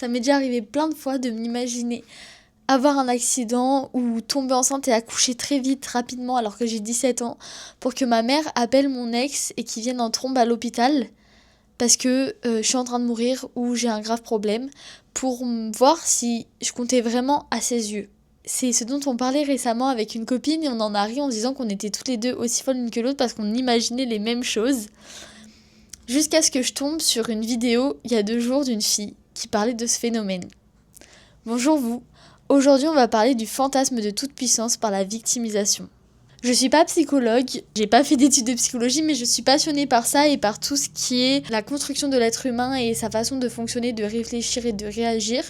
Ça m'est déjà arrivé plein de fois de m'imaginer avoir un accident ou tomber enceinte et accoucher très vite, rapidement, alors que j'ai 17 ans, pour que ma mère appelle mon ex et qu'il vienne en trombe à l'hôpital parce que je suis en train de mourir ou j'ai un grave problème, pour voir si je comptais vraiment à ses yeux. C'est ce dont on parlait récemment avec une copine et on en a ri en disant qu'on était toutes les deux aussi folles l'une que l'autre parce qu'on imaginait les mêmes choses. Jusqu'à ce que je tombe sur une vidéo il y a 2 jours d'une fille qui parlait de ce phénomène. Bonjour vous, aujourd'hui on va parler du fantasme de toute puissance par la victimisation. Je suis pas psychologue, j'ai pas fait d'études de psychologie, mais je suis passionnée par ça et par tout ce qui est la construction de l'être humain et sa façon de fonctionner, de réfléchir et de réagir,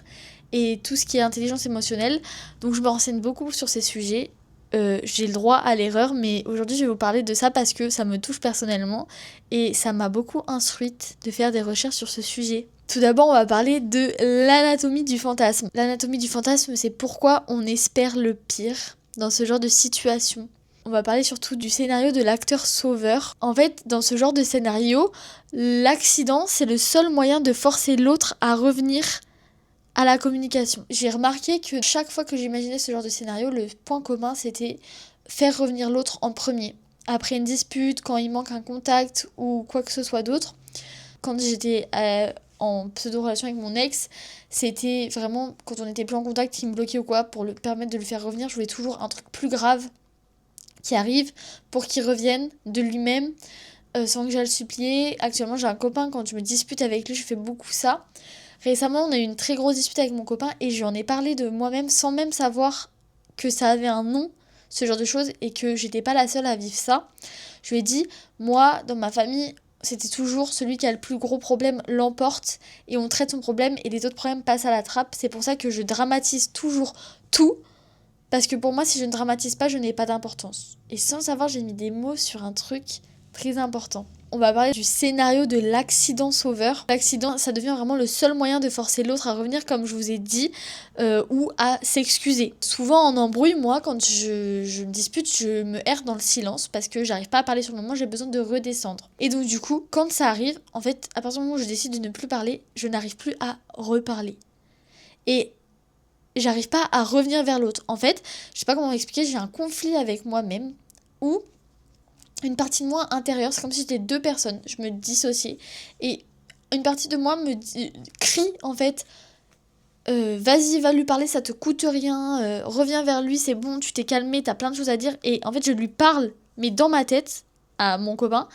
et tout ce qui est intelligence émotionnelle. Donc je me renseigne beaucoup sur ces sujets. J'ai le droit à l'erreur, mais aujourd'hui je vais vous parler de ça parce que ça me touche personnellement et ça m'a beaucoup instruite de faire des recherches sur ce sujet. Tout d'abord, on va parler de l'anatomie du fantasme. L'anatomie du fantasme, c'est pourquoi on espère le pire dans ce genre de situation. On va parler surtout du scénario de l'acteur sauveur. En fait, dans ce genre de scénario, l'accident, c'est le seul moyen de forcer l'autre à revenir à la communication. J'ai remarqué que chaque fois que j'imaginais ce genre de scénario, le point commun, c'était faire revenir l'autre en premier. Après une dispute, quand il manque un contact ou quoi que ce soit d'autre. Quand j'étais en pseudo-relation avec mon ex, c'était vraiment, quand on n'était plus en contact, qui me bloquait ou quoi, pour le permettre de le faire revenir, je voulais toujours un truc plus grave qui arrive pour qu'il revienne de lui-même sans que j'aille le supplier. Actuellement, j'ai un copain, quand je me dispute avec lui, je fais beaucoup ça. Récemment, on a eu une très grosse dispute avec mon copain et je lui en ai parlé de moi-même sans même savoir que ça avait un nom, ce genre de choses, et que j'étais pas la seule à vivre ça. Je lui ai dit, moi, dans ma famille, c'était toujours celui qui a le plus gros problème l'emporte et on traite son problème et les autres problèmes passent à la trappe. C'est pour ça que je dramatise toujours tout. Parce que pour moi, si je ne dramatise pas, je n'ai pas d'importance. Et sans savoir, j'ai mis des mots sur un truc très important. On va parler du scénario de l'accident sauveur. L'accident, ça devient vraiment le seul moyen de forcer l'autre à revenir, comme je vous ai dit, ou à s'excuser. Souvent en embrouille, moi, quand je me dispute, je me erre dans le silence parce que j'arrive pas à parler sur le moment, j'ai besoin de redescendre. Et donc du coup, quand ça arrive, en fait, à partir du moment où je décide de ne plus parler, je n'arrive plus à reparler. Et j'arrive pas à revenir vers l'autre. En fait, je sais pas comment expliquer, j'ai un conflit avec moi-même où une partie de moi intérieure, c'est comme si c'était 2 personnes, je me dissociais et une partie de moi me crie en fait vas-y, va lui parler, ça te coûte rien, reviens vers lui, c'est bon, tu t'es calmé, t'as plein de choses à dire. Et en fait, je lui parle, mais dans ma tête, à mon copain,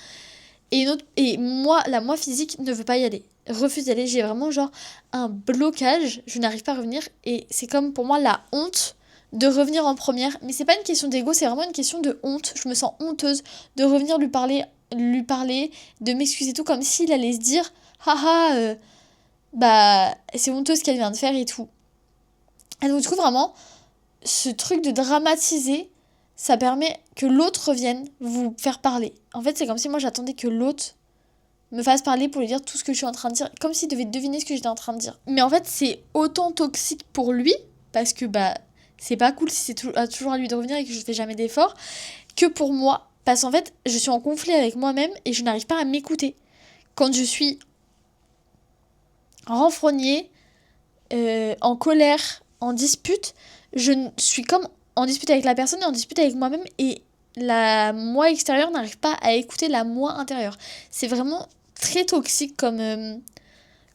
et moi, la moi physique ne veut pas y aller, refuse d'y aller. J'ai vraiment genre un blocage, je n'arrive pas à revenir et c'est comme pour moi la honte de revenir en première. Mais c'est pas une question d'ego, c'est vraiment une question de honte. Je me sens honteuse de revenir lui parler, de m'excuser tout comme s'il allait se dire haha, bah c'est honteux ce qu'elle vient de faire et tout. Et donc du coup vraiment, ce truc de dramatiser, ça permet que l'autre revienne vous faire parler. En fait, c'est comme si moi j'attendais que l'autre me fasse parler pour lui dire tout ce que je suis en train de dire, comme s'il devait deviner ce que j'étais en train de dire. Mais en fait, c'est autant toxique pour lui, parce que bah c'est pas cool si c'est toujours à lui de revenir et que je fais jamais d'efforts, que pour moi, parce qu'en fait, je suis en conflit avec moi-même et je n'arrive pas à m'écouter. Quand je suis renfrognée, en colère, en dispute, je suis comme en dispute avec la personne et en dispute avec moi-même et la moi extérieure n'arrive pas à écouter la moi intérieure. C'est vraiment très toxique comme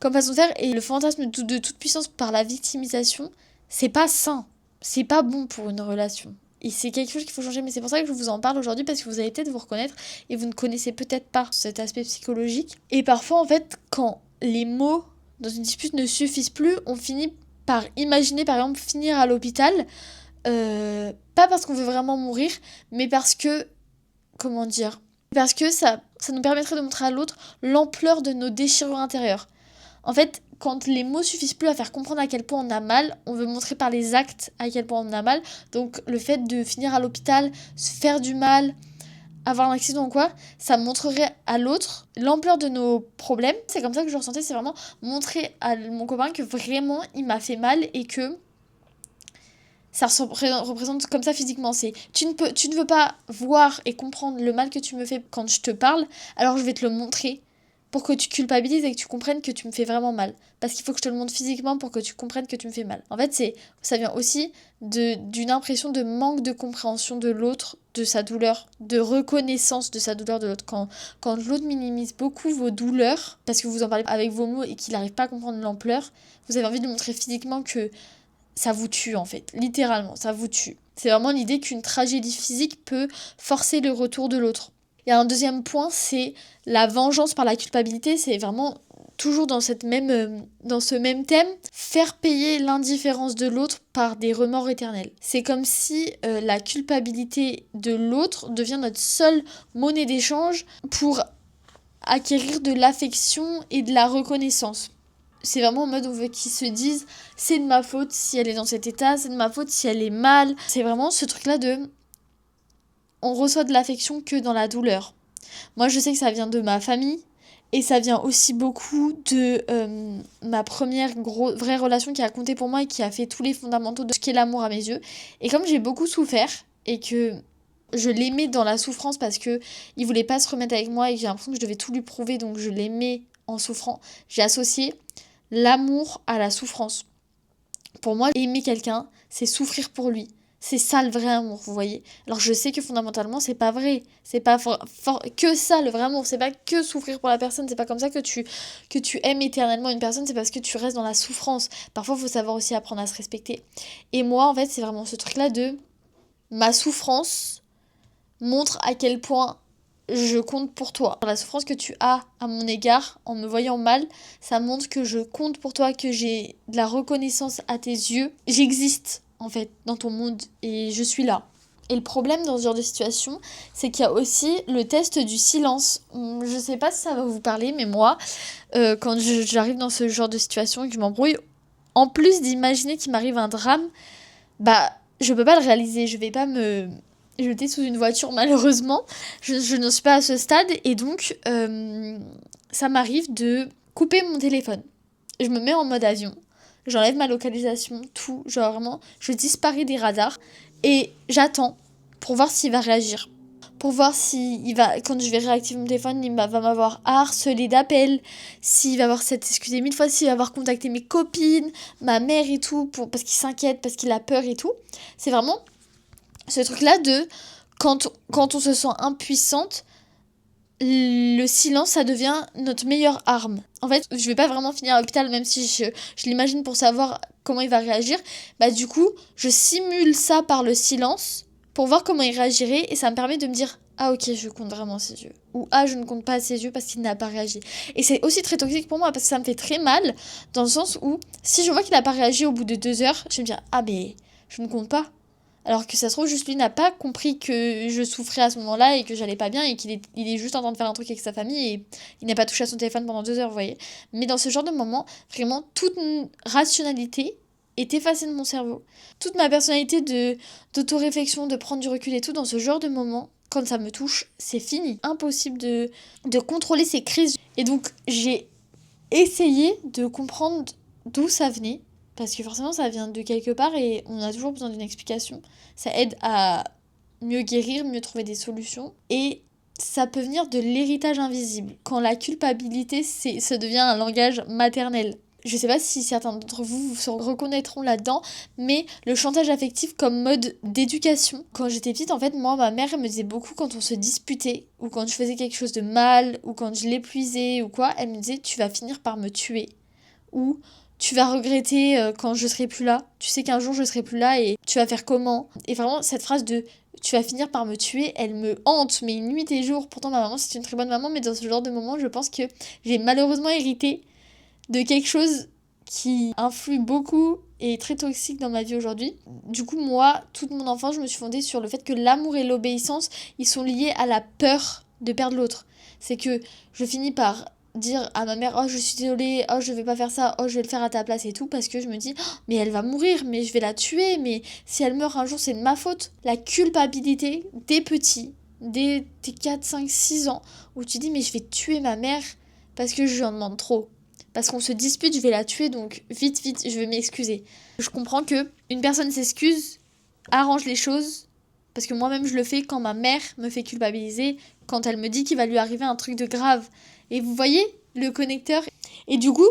façon de faire et le fantasme de toute puissance par la victimisation, c'est pas sain. C'est pas bon pour une relation. Et c'est quelque chose qu'il faut changer, mais c'est pour ça que je vous en parle aujourd'hui parce que vous allez peut-être vous reconnaître et vous ne connaissez peut-être pas cet aspect psychologique. Et parfois, en fait, quand les mots dans une dispute ne suffisent plus, on finit par imaginer, par exemple, finir à l'hôpital, pas parce qu'on veut vraiment mourir, mais parce que, comment dire, parce que ça nous permettrait de montrer à l'autre l'ampleur de nos déchirures intérieures. En fait, quand les mots suffisent plus à faire comprendre à quel point on a mal, on veut montrer par les actes à quel point on a mal. Donc le fait de finir à l'hôpital, se faire du mal, avoir un accident ou quoi, ça montrerait à l'autre l'ampleur de nos problèmes. C'est comme ça que je ressentais, c'est vraiment montrer à mon copain que vraiment il m'a fait mal et que ça représente comme ça physiquement. C'est tu ne veux pas voir et comprendre le mal que tu me fais quand je te parle, alors je vais te le montrer pour que tu culpabilises et que tu comprennes que tu me fais vraiment mal. Parce qu'il faut que je te le montre physiquement pour que tu comprennes que tu me fais mal. En fait, ça vient aussi d'une impression de manque de compréhension de l'autre, de sa douleur, de reconnaissance de sa douleur de l'autre. Quand l'autre minimise beaucoup vos douleurs, parce que vous en parlez avec vos mots et qu'il n'arrive pas à comprendre l'ampleur, vous avez envie de montrer physiquement que ça vous tue en fait. Littéralement, ça vous tue. C'est vraiment l'idée qu'une tragédie physique peut forcer le retour de l'autre. Il y a un deuxième point, c'est la vengeance par la culpabilité. C'est vraiment toujours dans ce même thème, faire payer l'indifférence de l'autre par des remords éternels. C'est comme si la culpabilité de l'autre devient notre seule monnaie d'échange pour acquérir de l'affection et de la reconnaissance. C'est vraiment en mode on veut qu'ils se disent c'est de ma faute si elle est dans cet état, c'est de ma faute si elle est mal. C'est vraiment ce truc-là de on reçoit de l'affection que dans la douleur. Moi, je sais que ça vient de ma famille et ça vient aussi beaucoup de ma première vraie relation qui a compté pour moi et qui a fait tous les fondamentaux de ce qu'est l'amour à mes yeux. Et comme j'ai beaucoup souffert et que je l'aimais dans la souffrance parce que il voulait pas se remettre avec moi et que j'ai l'impression que je devais tout lui prouver, donc je l'aimais en souffrant, j'ai associé l'amour à la souffrance. Pour moi, aimer quelqu'un, c'est souffrir pour lui. C'est ça le vrai amour, vous voyez. Alors je sais que fondamentalement, c'est pas vrai. C'est pas que ça le vrai amour. C'est pas que souffrir pour la personne. C'est pas comme ça que tu aimes éternellement une personne. C'est parce que tu restes dans la souffrance. Parfois, il faut savoir aussi apprendre à se respecter. Et moi, en fait, c'est vraiment ce truc-là de ma souffrance montre à quel point je compte pour toi. La souffrance que tu as à mon égard en me voyant mal, ça montre que je compte pour toi, que j'ai de la reconnaissance à tes yeux. J'existe en fait dans ton monde et je suis là. Et le problème dans ce genre de situation, c'est qu'il y a aussi le test du silence. Je sais pas si ça va vous parler, mais moi, quand j'arrive dans ce genre de situation et que je m'embrouille, en plus d'imaginer qu'il m'arrive un drame, bah je peux pas le réaliser, je vais pas me jeter sous une voiture malheureusement, je n'en suis pas à ce stade et donc ça m'arrive de couper mon téléphone. Je me mets en mode avion, j'enlève ma localisation, tout, genre vraiment, je disparais des radars et j'attends pour voir s'il va réagir. Pour voir quand je vais réactiver mon téléphone, va m'avoir harcelé d'appels, s'il va avoir s'être excusé 1000 fois, s'il va avoir contacté mes copines, ma mère et tout, parce qu'il s'inquiète, parce qu'il a peur et tout. C'est vraiment ce truc-là de quand on se sent impuissante, le silence, ça devient notre meilleure arme. En fait, je vais pas vraiment finir à l'hôpital, même si je l'imagine pour savoir comment il va réagir. Bah du coup, je simule ça par le silence pour voir comment il réagirait et ça me permet de me dire ah ok, je compte vraiment ses yeux. Ou ah, je ne compte pas ses yeux parce qu'il n'a pas réagi. Et c'est aussi très toxique pour moi parce que ça me fait très mal dans le sens où si je vois qu'il n'a pas réagi au bout de 2 heures, je vais me dire ah mais je ne compte pas. Alors que ça se trouve, juste lui n'a pas compris que je souffrais à ce moment-là et que j'allais pas bien et qu'il est juste en train de faire un truc avec sa famille et il n'a pas touché à son téléphone pendant 2 heures, vous voyez. Mais dans ce genre de moment, vraiment, toute rationalité est effacée de mon cerveau. Toute ma personnalité d'autoréflexion, de prendre du recul et tout, dans ce genre de moment, quand ça me touche, c'est fini. Impossible de contrôler ces crises. Et donc, j'ai essayé de comprendre d'où ça venait. Parce que forcément, ça vient de quelque part et on a toujours besoin d'une explication. Ça aide à mieux guérir, mieux trouver des solutions. Et ça peut venir de l'héritage invisible. Quand la culpabilité, ça devient un langage maternel. Je sais pas si certains d'entre vous se reconnaîtront là-dedans, mais le chantage affectif comme mode d'éducation. Quand j'étais petite, en fait, moi, ma mère, elle me disait beaucoup quand on se disputait, ou quand je faisais quelque chose de mal, ou quand je l'épuisais, ou quoi, elle me disait « tu vas finir par me tuer ». Ou tu vas regretter quand je serai plus là. Tu sais qu'un jour je serai plus là et tu vas faire comment ? Et vraiment, cette phrase de tu vas finir par me tuer, elle me hante, mais nuit et jour. Pourtant, ma maman, c'est une très bonne maman, mais dans ce genre de moment, je pense que j'ai malheureusement hérité de quelque chose qui influe beaucoup et est très toxique dans ma vie aujourd'hui. Du coup, moi, toute mon enfance, je me suis fondée sur le fait que l'amour et l'obéissance, ils sont liés à la peur de perdre l'autre. C'est que je finis par dire à ma mère oh je suis désolée, oh je vais pas faire ça, oh je vais le faire à ta place et tout parce que je me dis oh, mais elle va mourir, mais je vais la tuer, mais si elle meurt un jour c'est de ma faute. La culpabilité des petits, dès tes 4, 5, 6 ans où tu dis mais je vais tuer ma mère parce que je lui en demande trop. Parce qu'on se dispute, je vais la tuer donc vite, je vais m'excuser. Je comprends que une personne s'excuse, arrange les choses parce que moi-même je le fais quand ma mère me fait culpabiliser, quand elle me dit qu'il va lui arriver un truc de grave. Et vous voyez, le connecteur. Et du coup,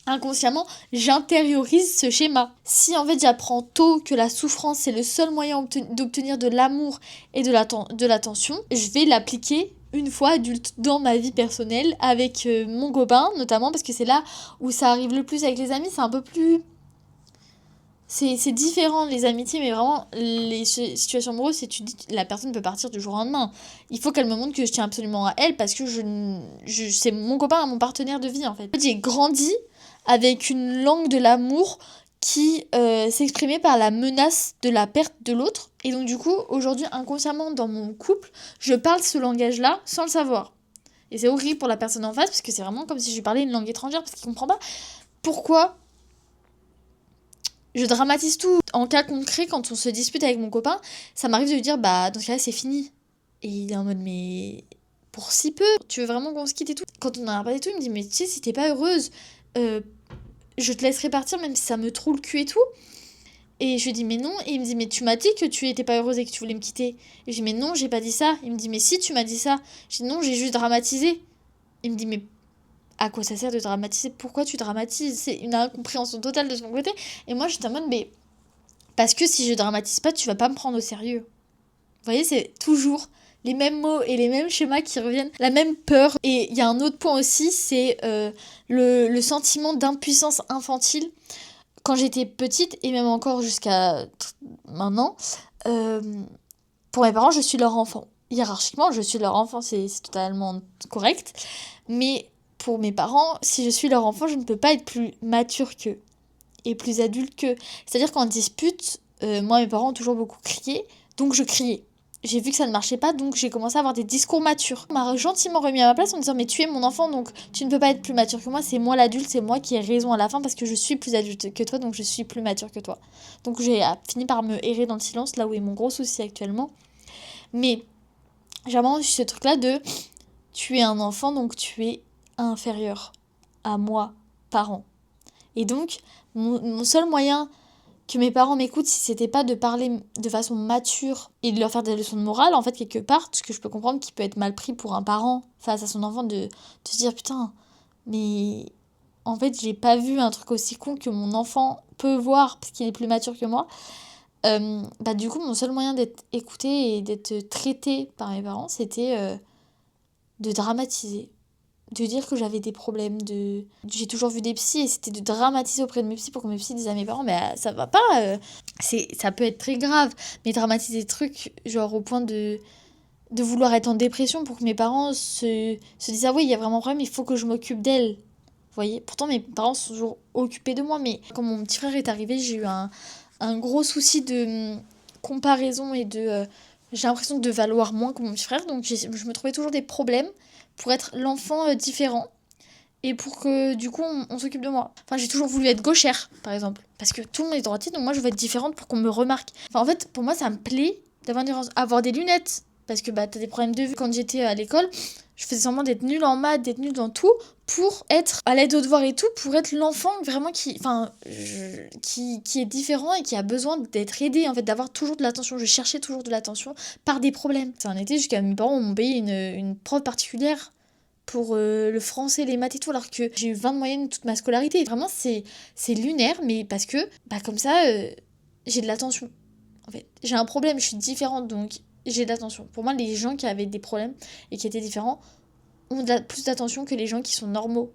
inconsciemment, j'intériorise ce schéma. Si en fait j'apprends tôt que la souffrance c'est le seul moyen d'obtenir de l'amour et de l'attention, je vais l'appliquer une fois adulte dans ma vie personnelle avec mon copain, notamment parce que c'est là où ça arrive le plus avec les amis. C'est un peu plus... C'est différent les amitiés, mais vraiment les situations amoureuses, c'est tu dis la personne peut partir du jour au lendemain. Il faut qu'elle me montre que je tiens absolument à elle parce que c'est mon copain, mon partenaire de vie en fait. J'ai grandi avec une langue de l'amour qui s'exprimait par la menace de la perte de l'autre. Et donc du coup, aujourd'hui, inconsciemment, dans mon couple, je parle ce langage-là sans le savoir. Et c'est horrible pour la personne en face, parce que c'est vraiment comme si je lui parlais une langue étrangère, parce qu'il comprend pas pourquoi je dramatise tout. En cas concret, quand on se dispute avec mon copain, ça m'arrive de lui dire, bah dans ce cas-là, c'est fini. Et il est en mode, mais pour si peu, tu veux vraiment qu'on se quitte et tout. Quand on en a parlé et tout, il me dit, mais tu sais, si t'es pas heureuse, je te laisserai partir même si ça me troue le cul et tout. Et je lui dis mais non, et il me dit mais tu m'as dit que tu étais pas heureuse et que tu voulais me quitter. Et je dis mais non, j'ai pas dit ça. Il me dit mais si, tu m'as dit ça. Je dis non, j'ai juste dramatisé. Il me dit mais à quoi ça sert de dramatiser? Pourquoi tu dramatises? C'est une incompréhension totale de son côté. Et moi j'étais en mode mais parce que si je dramatise pas, tu vas pas me prendre au sérieux. Vous voyez, c'est toujours les mêmes mots et les mêmes schémas qui reviennent, la même peur. Et il y a un autre point aussi, c'est le sentiment d'impuissance infantile. Quand j'étais petite, et même encore jusqu'à maintenant, euh, pour mes parents, je suis leur enfant. Hiérarchiquement, je suis leur enfant, c'est totalement correct. Mais pour mes parents, si je suis leur enfant, je ne peux pas être plus mature qu'eux et plus adulte qu'eux. C'est-à-dire qu'en dispute, moi, mes parents ont toujours beaucoup crié, donc je criais. J'ai vu que ça ne marchait pas, donc j'ai commencé à avoir des discours matures. On m'a gentiment remis à ma place en me disant mais tu es mon enfant, donc tu ne peux pas être plus mature que moi, c'est moi l'adulte, c'est moi qui ai raison à la fin parce que je suis plus adulte que toi, donc je suis plus mature que toi. Donc j'ai fini par me errer dans le silence, là où est mon gros souci actuellement. Mais j'ai vraiment eu ce truc-là de tu es un enfant, donc tu es inférieur à moi, parent. Et donc, mon seul moyen que mes parents m'écoutent, si c'était pas de parler de façon mature et de leur faire des leçons de morale, en fait, quelque part, ce que je peux comprendre qui peut être mal pris pour un parent face à son enfant, de se dire putain, mais en fait, j'ai pas vu un truc aussi con que mon enfant peut voir parce qu'il est plus mature que moi. Bah, du coup, mon seul moyen d'être écouté et d'être traité par mes parents, c'était de dramatiser, de dire que j'avais des problèmes, j'ai toujours vu des psys et c'était de dramatiser auprès de mes psys pour que mes psys disent à mes parents mais ça va pas, ça peut être très grave, mais dramatiser des trucs genre au point de vouloir être en dépression pour que mes parents se disent ah oui il y a vraiment un problème, il faut que je m'occupe d'elle. Vous voyez, pourtant mes parents sont toujours occupés de moi, mais quand mon petit frère est arrivé, j'ai eu un gros souci de comparaison et j'ai l'impression de valoir moins que mon petit frère, donc je me trouvais toujours des problèmes pour être l'enfant différent et pour que du coup on s'occupe de moi. Enfin, j'ai toujours voulu être gauchère, par exemple, parce que tout le monde est droitier, donc moi je veux être différente pour qu'on me remarque. Enfin, en fait, pour moi, ça me plaît avoir des lunettes, parce que bah t'as des problèmes de vue. Quand j'étais à l'école, je faisais semblant d'être nulle en maths, d'être nulle dans tout, pour être à l'aide aux devoirs et tout, pour être l'enfant vraiment qui est différent et qui a besoin d'être aidé, en fait, d'avoir toujours de l'attention. Je cherchais toujours de l'attention par des problèmes. Ça en était jusqu'à mes parents m'ont payé une prof particulière pour le français, les maths et tout, alors que j'ai eu 20 de moyenne toute ma scolarité. Vraiment, c'est lunaire, mais parce que, bah comme ça, j'ai de l'attention. En fait, j'ai un problème, je suis différente, donc j'ai de l'attention. Pour moi, les gens qui avaient des problèmes et qui étaient différents ont plus d'attention que les gens qui sont normaux.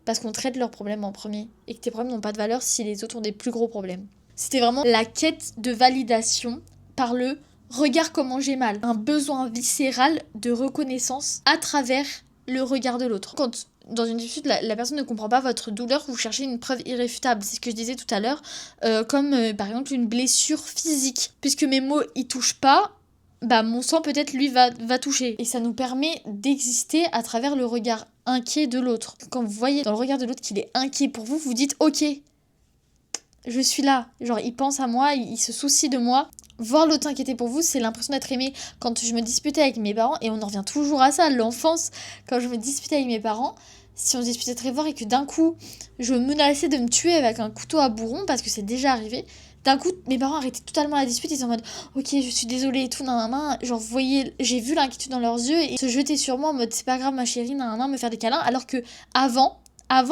Parce qu'on traite leurs problèmes en premier. Et que tes problèmes n'ont pas de valeur si les autres ont des plus gros problèmes. C'était vraiment la quête de validation par le regard comment j'ai mal. Un besoin viscéral de reconnaissance à travers le regard de l'autre. Quand dans une dispute, la personne ne comprend pas votre douleur, vous cherchez une preuve irréfutable. C'est ce que je disais tout à l'heure. Comme par exemple une blessure physique. Puisque mes mots y touchent pas, bah mon sang peut-être lui va toucher. Et ça nous permet d'exister à travers le regard inquiet de l'autre. Quand vous voyez dans le regard de l'autre qu'il est inquiet pour vous, vous dites ok, je suis là. Genre il pense à moi, il se soucie de moi. Voir l'autre s'inquiéter pour vous, c'est l'impression d'être aimé. Quand je me disputais avec mes parents, et on en revient toujours à ça, l'enfance, quand je me disputais avec mes parents, si on se disputait très fort et que d'un coup, je menaçais de me tuer avec un couteau à bourron, parce que c'est déjà arrivé, d'un coup, mes parents arrêtaient totalement la dispute, ils étaient en mode ok, je suis désolée et tout, nan. Genre, vous voyez, j'ai vu l'inquiétude dans leurs yeux et se jeter sur moi en mode c'est pas grave, ma chérie, nan, me faire des câlins, alors que avant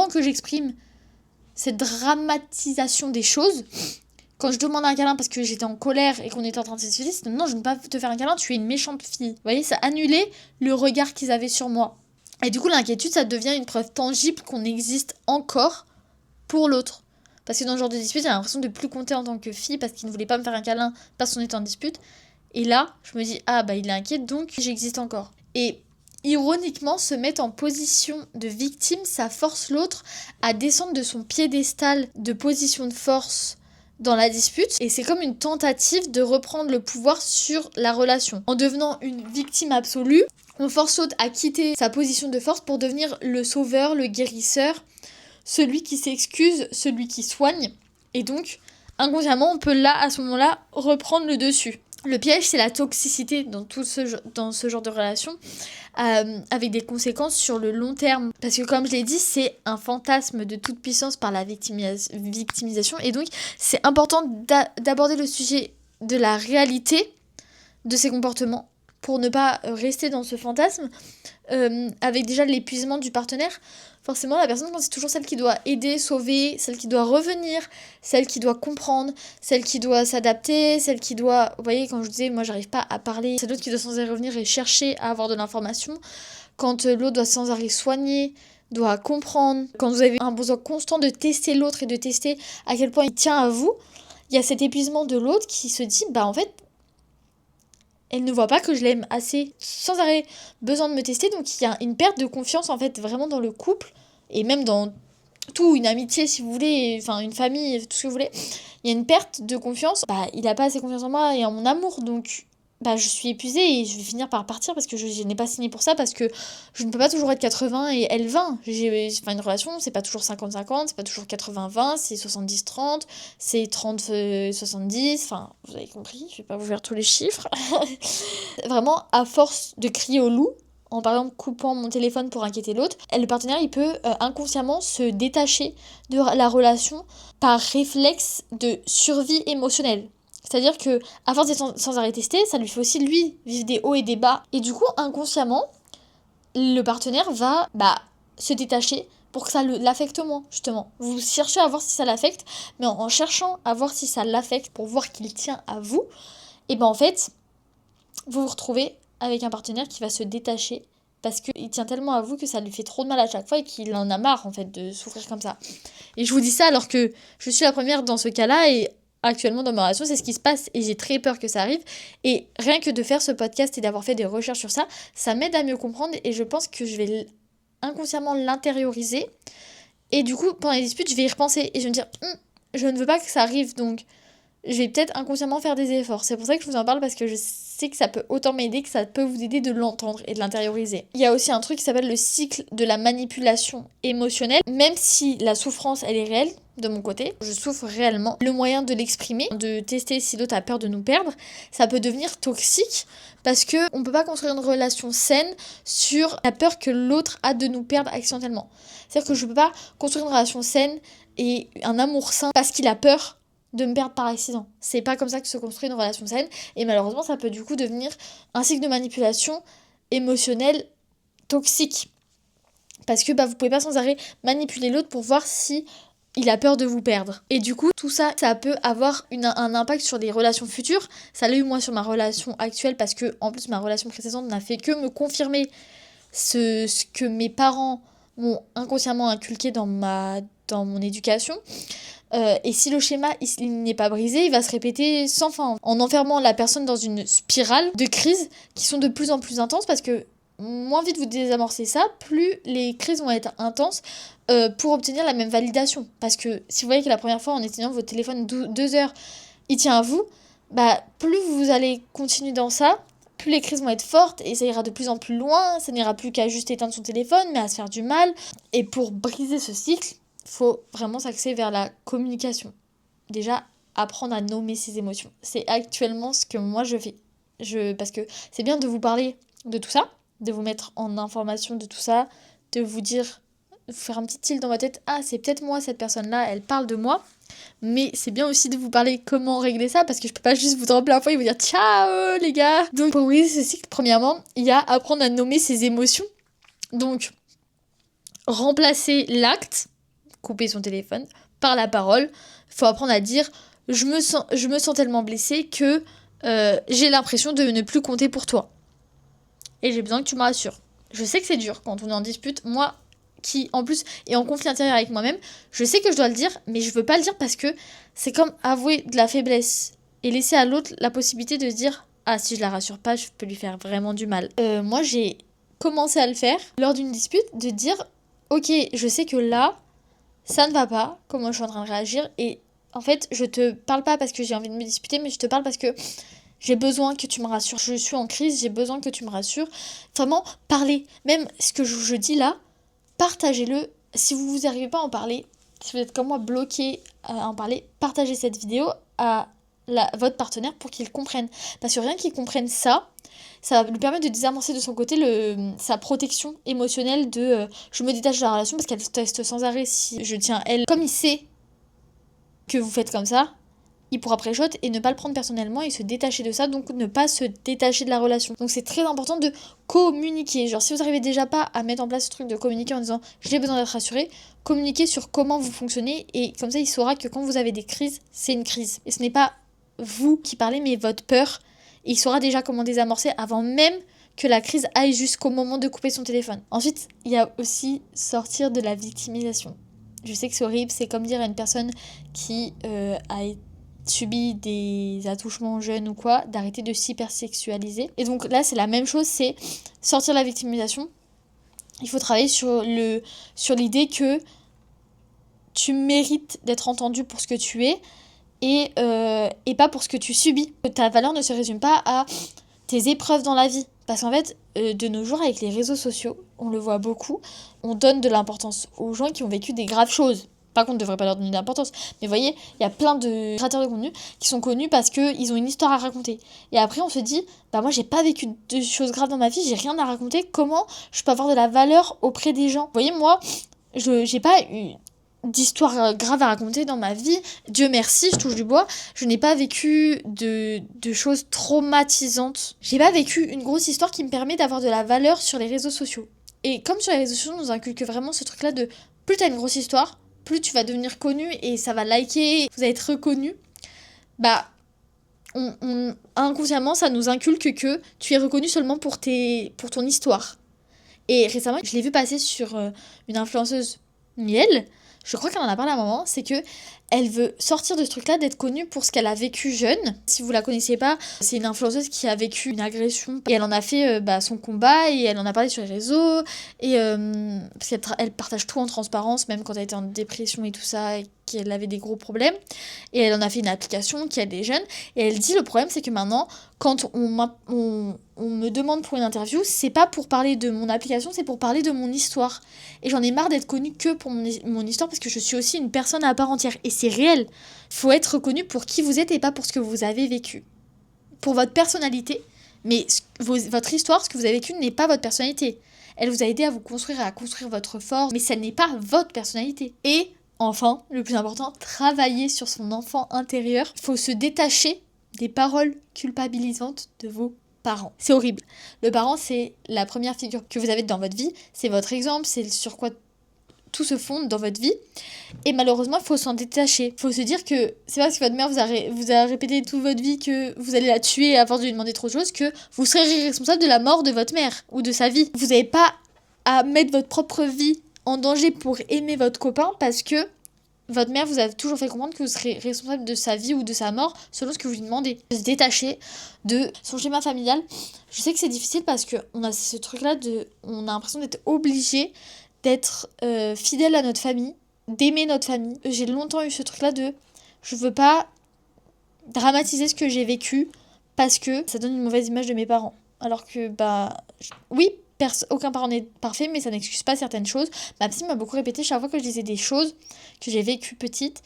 que j'exprime cette dramatisation des choses, quand je demande un câlin parce que j'étais en colère et qu'on était en train de se disputer, c'était non, je ne veux pas te faire un câlin, tu es une méchante fille. Vous voyez, ça annulait le regard qu'ils avaient sur moi. Et du coup, l'inquiétude, ça devient une preuve tangible qu'on existe encore pour l'autre. Parce que dans ce genre de dispute, j'ai l'impression de plus compter en tant que fille parce qu'il ne voulait pas me faire un câlin parce qu'on était en dispute. Et là, je me dis, ah bah il est inquiet, donc j'existe encore. Et ironiquement, se mettre en position de victime, ça force l'autre à descendre de son piédestal de position de force dans la dispute, et c'est comme une tentative de reprendre le pouvoir sur la relation. En devenant une victime absolue, on force l'autre à quitter sa position de force pour devenir le sauveur, le guérisseur, celui qui s'excuse, celui qui soigne, et donc inconsciemment on peut là, à ce moment-là, reprendre le dessus. Le piège, c'est la toxicité dans ce genre de relation, avec des conséquences sur le long terme. Parce que comme je l'ai dit, c'est un fantasme de toute puissance par la victimisation. Et donc, c'est important d'aborder le sujet de la réalité de ces comportements pour ne pas rester dans ce fantasme, avec déjà l'épuisement du partenaire. Forcément, la personne, c'est toujours celle qui doit aider, sauver, celle qui doit revenir, celle qui doit comprendre, celle qui doit s'adapter, celle qui doit... Vous voyez, quand je disais, moi, j'arrive pas à parler, c'est l'autre qui doit sans arrêt revenir et chercher à avoir de l'information. Quand l'autre doit sans arrêt soigner, doit comprendre, quand vous avez un besoin constant de tester l'autre et de tester à quel point il tient à vous, il y a cet épuisement de l'autre qui se dit, bah en fait, elle ne voit pas que je l'aime assez, sans arrêt besoin de me tester, donc il y a une perte de confiance en fait vraiment dans le couple, et même dans tout, une amitié si vous voulez, enfin une famille, tout ce que vous voulez. Il y a une perte de confiance, bah il a pas assez confiance en moi et en mon amour, donc bah je suis épuisée et je vais finir par partir parce que je n'ai pas signé pour ça, parce que je ne peux pas toujours être 80 et elle 20. Enfin, une relation, c'est pas toujours 50-50, c'est pas toujours 80-20, c'est 70-30, c'est 30-70, enfin, vous avez compris, je vais pas vous faire tous les chiffres. Vraiment, à force de crier au loup, en par exemple coupant mon téléphone pour inquiéter l'autre, le partenaire il peut inconsciemment se détacher de la relation par réflexe de survie émotionnelle. C'est-à-dire que à force d'être sans arrêt testé, ça lui fait aussi lui vivre des hauts et des bas. Et du coup, inconsciemment, le partenaire va se détacher pour que ça l'affecte moins, justement. Vous cherchez à voir si ça l'affecte, mais en cherchant à voir si ça l'affecte pour voir qu'il tient à vous, et ben en fait, vous vous retrouvez avec un partenaire qui va se détacher parce qu'il tient tellement à vous que ça lui fait trop de mal à chaque fois et qu'il en a marre en fait de souffrir comme ça. Et je vous dis ça alors que je suis la première dans ce cas-là et actuellement dans ma relation c'est ce qui se passe et j'ai très peur que ça arrive. Et rien que de faire ce podcast et d'avoir fait des recherches sur ça, ça m'aide à mieux comprendre et je pense que je vais inconsciemment l'intérioriser. Et du coup pendant les disputes je vais y repenser et je vais me dire je ne veux pas que ça arrive, donc je vais peut-être inconsciemment faire des efforts. C'est pour ça que je vous en parle, parce que je sais que ça peut autant m'aider que ça peut vous aider de l'entendre et de l'intérioriser. Il y a aussi un truc qui s'appelle le cycle de la manipulation émotionnelle. Même si la souffrance, elle est réelle, de mon côté, je souffre réellement, le moyen de l'exprimer, de tester si l'autre a peur de nous perdre, ça peut devenir toxique parce que on peut pas construire une relation saine sur la peur que l'autre a de nous perdre accidentellement. C'est-à-dire que je peux pas construire une relation saine et un amour sain parce qu'il a peur de me perdre par accident. C'est pas comme ça que se construit une relation saine, et malheureusement ça peut du coup devenir un cycle de manipulation émotionnelle toxique. Parce que vous pouvez pas sans arrêt manipuler l'autre pour voir si il a peur de vous perdre. Et du coup, tout ça, ça peut avoir un impact sur des relations futures. Ça l'a eu moi sur ma relation actuelle, parce que en plus ma relation précédente n'a fait que me confirmer ce que mes parents m'ont inconsciemment inculqué dans mon éducation. Et si le schéma il n'est pas brisé, il va se répéter sans fin, en enfermant la personne dans une spirale de crises qui sont de plus en plus intenses, parce que moins vite vous désamorcez ça, plus les crises vont être intenses pour obtenir la même validation. Parce que si vous voyez que la première fois en éteignant votre téléphone 2 heures, il tient à vous, plus vous allez continuer dans ça, plus les crises vont être fortes et ça ira de plus en plus loin, ça n'ira plus qu'à juste éteindre son téléphone, mais à se faire du mal. Et pour briser ce cycle, faut vraiment s'axer vers la communication. Déjà, apprendre à nommer ses émotions. C'est actuellement ce que moi je fais. Parce que c'est bien de vous parler de tout ça, de vous mettre en information de tout ça, de vous dire faire un petit tilt dans votre tête. Ah, c'est peut-être moi, cette personne-là, elle parle de moi. Mais c'est bien aussi de vous parler comment régler ça, parce que je peux pas juste vous tromper la fois et vous dire ciao les gars. Donc pour régler ce cycle, premièrement, il y a apprendre à nommer ses émotions. Donc remplacer l'acte, couper son téléphone, par la parole. Il faut apprendre à dire je me sens tellement blessée que j'ai l'impression de ne plus compter pour toi. Et j'ai besoin que tu me rassures. Je sais que c'est dur quand on est en dispute. Moi, qui en plus est en conflit intérieur avec moi-même, je sais que je dois le dire, mais je veux pas le dire parce que c'est comme avouer de la faiblesse et laisser à l'autre la possibilité de se dire ah, si je la rassure pas, je peux lui faire vraiment du mal. Moi, j'ai commencé à le faire lors d'une dispute, de dire ok, je sais que là, ça ne va pas, comment je suis en train de réagir, et en fait, je te parle pas parce que j'ai envie de me disputer, mais je te parle parce que j'ai besoin que tu me rassures. Je suis en crise, j'ai besoin que tu me rassures. Vraiment, parlez. Même ce que je dis là, partagez-le. Si vous n'arrivez pas à en parler, si vous êtes comme moi bloqué à en parler, partagez cette vidéo à votre partenaire pour qu'il comprenne. Parce que rien qu'il comprenne ça, ça va lui permettre de désamorcer de son côté sa protection émotionnelle de je me détache de la relation parce qu'elle teste sans arrêt si je tiens à elle. Comme il sait que vous faites comme ça, il pourra pré-shot et ne pas le prendre personnellement et se détacher de ça, donc ne pas se détacher de la relation. Donc c'est très important de communiquer. Genre si vous n'arrivez déjà pas à mettre en place ce truc de communiquer en disant j'ai besoin d'être rassuré, communiquez sur comment vous fonctionnez et comme ça il saura que quand vous avez des crises, c'est une crise. Et ce n'est pas vous qui parlez mais votre peur. Et il saura déjà comment désamorcer avant même que la crise aille jusqu'au moment de couper son téléphone. Ensuite, il y a aussi sortir de la victimisation. Je sais que c'est horrible, c'est comme dire à une personne qui a subi des attouchements jeunes ou quoi, d'arrêter de s'hypersexualiser. Et donc là, c'est la même chose, c'est sortir de la victimisation. Il faut travailler sur l'idée que tu mérites d'être entendu pour ce que tu es et pas pour ce que tu subis. Ta valeur ne se résume pas à tes épreuves dans la vie. Parce qu'en fait, de nos jours, avec les réseaux sociaux, on le voit beaucoup, on donne de l'importance aux gens qui ont vécu des graves choses. Par contre, on ne devrait pas leur donner d'importance. Mais vous voyez, il y a plein de créateurs de contenu qui sont connus parce qu'ils ont une histoire à raconter. Et après, on se dit, bah moi, j'ai pas vécu de choses graves dans ma vie, j'ai rien à raconter. Comment je peux avoir de la valeur auprès des gens ? Vous voyez, moi, j'ai pas eu d'histoire grave à raconter dans ma vie. Dieu merci, je touche du bois. Je n'ai pas vécu de choses traumatisantes. J'ai pas vécu une grosse histoire qui me permet d'avoir de la valeur sur les réseaux sociaux. Et comme sur les réseaux sociaux, on nous inculque vraiment ce truc-là de plus t'as une grosse histoire, plus tu vas devenir connu et ça va liker, vous allez être reconnu. Bah, inconsciemment, ça nous inculque que tu es reconnu seulement pour ton histoire. Et récemment, je l'ai vu passer sur une influenceuse Miel. Je crois qu'elle en a parlé à un moment, c'est que elle veut sortir de ce truc-là, d'être connue pour ce qu'elle a vécu jeune. Si vous la connaissiez pas, c'est une influenceuse qui a vécu une agression et elle en a fait son combat et elle en a parlé sur les réseaux et parce qu'elle partage tout en transparence, même quand elle était en dépression et tout ça et qu'elle avait des gros problèmes. Et elle en a fait une application qui aide les jeunes et elle dit le problème c'est que maintenant quand on me demande pour une interview, c'est pas pour parler de mon application, c'est pour parler de mon histoire. Et j'en ai marre d'être connue que pour mon histoire parce que je suis aussi une personne à part entière. Et c'est réel. Faut être reconnu pour qui vous êtes et pas pour ce que vous avez vécu. Pour votre personnalité, mais votre histoire, ce que vous avez vécu n'est pas votre personnalité. Elle vous a aidé à vous construire, à construire votre force, mais ça n'est pas votre personnalité. Et enfin, le plus important, travailler sur son enfant intérieur. Il faut se détacher des paroles culpabilisantes de vos parents. C'est horrible. Le parent, c'est la première figure que vous avez dans votre vie. C'est votre exemple, c'est sur quoi tout se fonde dans votre vie. Et malheureusement, il faut s'en détacher. Il faut se dire que c'est parce que votre mère vous a répété toute votre vie que vous allez la tuer à force de lui demander trop de choses que vous serez responsable de la mort de votre mère ou de sa vie. Vous n'avez pas à mettre votre propre vie en danger pour aimer votre copain parce que votre mère vous a toujours fait comprendre que vous serez responsable de sa vie ou de sa mort selon ce que vous lui demandez. Se détacher de son schéma familial. Je sais que c'est difficile parce qu'on a ce truc-là on a l'impression d'être obligé d'être fidèle à notre famille, d'aimer notre famille. J'ai longtemps eu ce truc-là je veux pas dramatiser ce que j'ai vécu parce que ça donne une mauvaise image de mes parents. Alors que, oui, aucun parent n'est parfait, mais ça n'excuse pas certaines choses. Ma psy m'a beaucoup répété chaque fois que je disais des choses que j'ai vécues petite.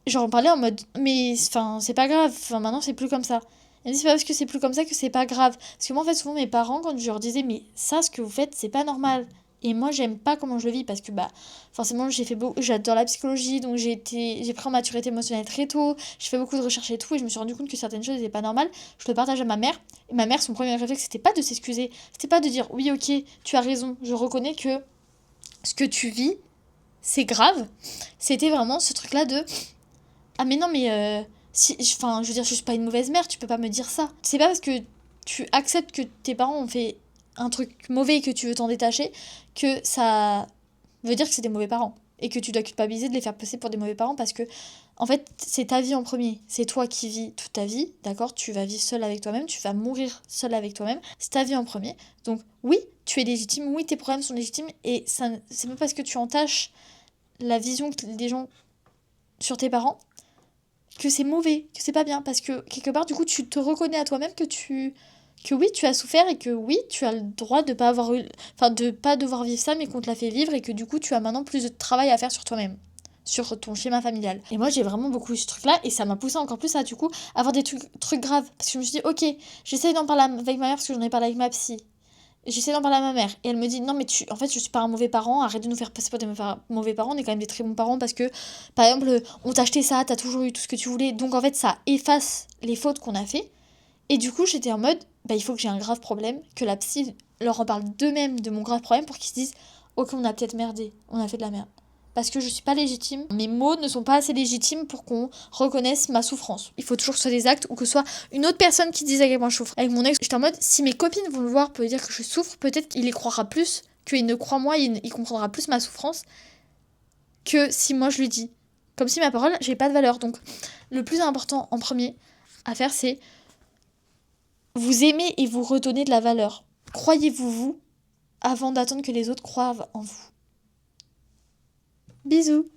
J'en parlais en mode, mais c'est pas grave, maintenant c'est plus comme ça. Elle me dit, c'est pas parce que c'est plus comme ça que c'est pas grave. Parce que moi, en fait, souvent, mes parents, quand je leur disais, mais ça, ce que vous faites, c'est pas normal. Et moi, j'aime pas comment je le vis parce que, bah, forcément, j'adore la psychologie, donc j'ai pris en maturité émotionnelle très tôt, j'ai fait beaucoup de recherches et tout, et je me suis rendu compte que certaines choses n'étaient pas normales. Je le partage à ma mère, et ma mère, son premier réflexe, c'était pas de s'excuser, c'était pas de dire, oui, ok, tu as raison, je reconnais que ce que tu vis, c'est grave. C'était vraiment ce truc-là de, ah, mais non, mais, enfin, je veux dire, je suis pas une mauvaise mère, tu peux pas me dire ça. C'est pas parce que tu acceptes que tes parents ont fait un truc mauvais et que tu veux t'en détacher que ça veut dire que c'est des mauvais parents et que tu dois culpabiliser de les faire passer pour des mauvais parents parce que en fait c'est ta vie en premier, c'est toi qui vis toute ta vie, d'accord, tu vas vivre seul avec toi-même, tu vas mourir seul avec toi-même, c'est ta vie en premier, donc oui tu es légitime, oui tes problèmes sont légitimes et ça c'est pas parce que tu entaches la vision des gens sur tes parents que c'est mauvais, que c'est pas bien parce que quelque part du coup tu te reconnais à toi-même que oui, tu as souffert et que oui, tu as le droit de pas avoir eu, enfin de pas devoir vivre ça, mais qu'on te l'a fait vivre et que du coup, tu as maintenant plus de travail à faire sur toi-même, sur ton schéma familial. Et moi, j'ai vraiment beaucoup eu ce truc-là et ça m'a poussé encore plus à du coup avoir des trucs graves parce que je me suis dit, ok, j'essaye d'en parler avec ma mère parce que j'en ai parlé avec ma psy. J'essaie d'en parler à ma mère et elle me dit non mais en fait je suis pas un mauvais parent, arrête de nous faire passer pour des mauvais parents, on est quand même des très bons parents parce que par exemple on t'a acheté ça, t'as toujours eu tout ce que tu voulais, donc en fait ça efface les fautes qu'on a fait. Et du coup, j'étais en mode, bah, il faut que j'ai un grave problème, que la psy leur en parle d'eux-mêmes de mon grave problème pour qu'ils se disent, ok, on a peut-être merdé, on a fait de la merde. Parce que je suis pas légitime, mes mots ne sont pas assez légitimes pour qu'on reconnaisse ma souffrance. Il faut toujours que ce soit des actes ou que ce soit une autre personne qui dise à quel point je souffre. Avec mon ex, j'étais en mode, si mes copines vont le voir pour dire que je souffre, peut-être qu'il y croira plus, qu'il ne croit moi, il comprendra plus ma souffrance que si moi je lui dis. Comme si ma parole, j'ai pas de valeur. Donc, le plus important en premier à faire, c'est vous aimez et vous redonnez de la valeur. Croyez-vous vous avant d'attendre que les autres croient en vous. Bisous.